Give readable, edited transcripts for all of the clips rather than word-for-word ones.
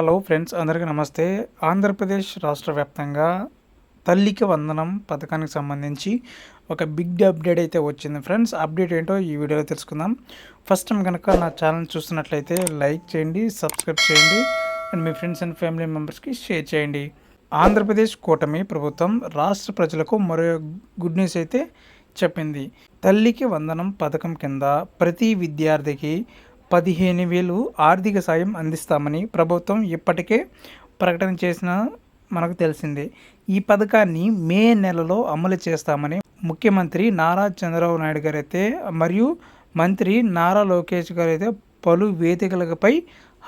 Hello friends, అందరికీ నమస్తే. ఆంధ్రప్రదేశ్ రాష్ట్ర వ్యాప్తంగా తల్లికి వందనం పథకానికి సంబంధించి ఒక బిగ్ అప్డేట్ అయితే వచ్చింది ఫ్రెండ్స్. అప్డేట్ ఏంటో ఈ వీడియోలో తెలుసుకుందాం. ఫస్ట్ టైం కనుక నా ఛానల్ చూస్తున్నట్లయితే లైక్ చేయండి, సబ్స్క్రైబ్ చేయండి and me friends and family మెంబర్స్కి షేర్ చేయండి. ఆంధ్రప్రదేశ్ కూటమి ప్రభుత్వం రాష్ట్ర ప్రజలకు మరో గుడ్ న్యూస్ అయితే చెప్పింది. తల్లికి వందనం పథకం కింద ప్రతి విద్యార్థికి 15,000 ఆర్థిక సాయం అందిస్తామని ప్రభుత్వం ఇప్పటికే ప్రకటన చేసిన మనకు తెలిసిందే. ఈ పథకాన్ని మే నెలలో అమలు చేస్తామని ముఖ్యమంత్రి నారా చంద్రబాబు నాయుడు గారు అయితే మరియు మంత్రి నారా లోకేష్ గారు అయితే పలు వేదికలపై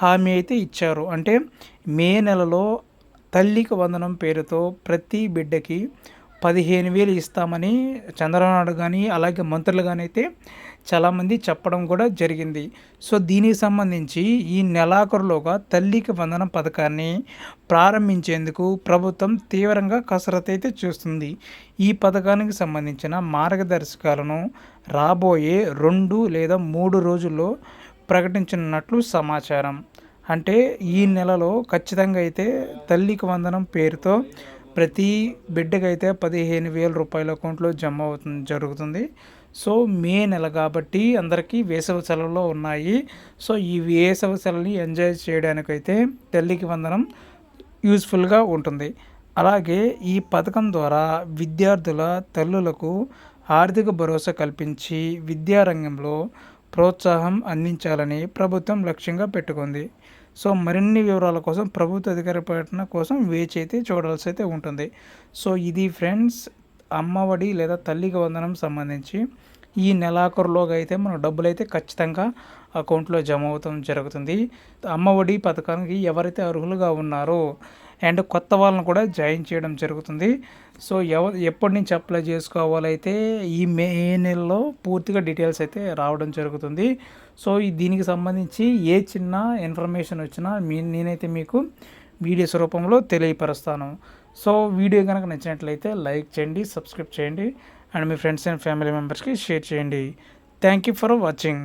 హామీ అయితే ఇచ్చారు. అంటే మే నెలలో తల్లికి వందనం పేరుతో ప్రతి బిడ్డకి 15,000 ఇస్తామని చంద్రబాబు నాయుడు కానీ అలాగే మంత్రులు కానీ అయితే చాలామంది చెప్పడం కూడా జరిగింది. సో దీనికి సంబంధించి ఈ నెలాఖరులోగా తల్లికి వందనం పథకాన్ని ప్రారంభించేందుకు ప్రభుత్వం తీవ్రంగా కసరత్తు అయితే చేస్తుంది. ఈ పథకానికి సంబంధించిన మార్గదర్శకాలను రాబోయే 2 లేదా 3 రోజుల్లో ప్రకటించనున్నట్లు సమాచారం. అంటే ఈ నెలలో ఖచ్చితంగా అయితే తల్లికి వందనం పేరుతో ప్రతి బిడ్డకైతే 15,000 రూపాయల అకౌంట్లో జమ జరుగుతుంది. సో మే నెల కాబట్టి అందరికీ వేసవి సెలవులు ఉన్నాయి. సో ఈ వేసవి సెలవుని ఎంజాయ్ చేయడానికైతే తల్లికి వందనం యూస్ఫుల్గా ఉంటుంది. అలాగే ఈ పథకం ద్వారా విద్యార్థుల తల్లులకు ఆర్థిక భరోసా కల్పించి విద్యారంగంలో ప్రోత్సాహం అందించాలని ప్రభుత్వం లక్ష్యంగా పెట్టుకుంది. సో మరిన్ని వివరాల కోసం ప్రభుత్వ అధికార ప్రకటన కోసం వేచి అయితే చూడాల్సి అయితే ఉంటుంది. సో ఇది ఫ్రెండ్స్, అమ్మఒడి లేదా తల్లికి వందనం సంబంధించి ఈ నెలాఖరులోగా అయితే మన డబ్బులు అయితే ఖచ్చితంగా అకౌంట్లో జమ అవుతాం జరుగుతుంది. అమ్మఒడి పథకానికి ఎవరైతే అర్హులుగా ఉన్నారో అండ్ కొత్త వాళ్ళని కూడా జాయిన్ చేయడం జరుగుతుంది. సో ఎప్పటి నుంచి అప్లై చేసుకోవాలైతే ఈ మే నెలలో పూర్తిగా డీటెయిల్స్ అయితే రావడం జరుగుతుంది. సో దీనికి సంబంధించి ఏ చిన్న ఇన్ఫర్మేషన్ వచ్చినా నేనైతే మీకు వీడియోస్ రూపంలో తెలియపరుస్తాను. సో వీడియో కనుక నచ్చినట్లయితే లైక్ చేయండి, సబ్స్క్రైబ్ చేయండి and me friends and family మెంబర్స్కి షేర్ చేయండి. Thank you for watching.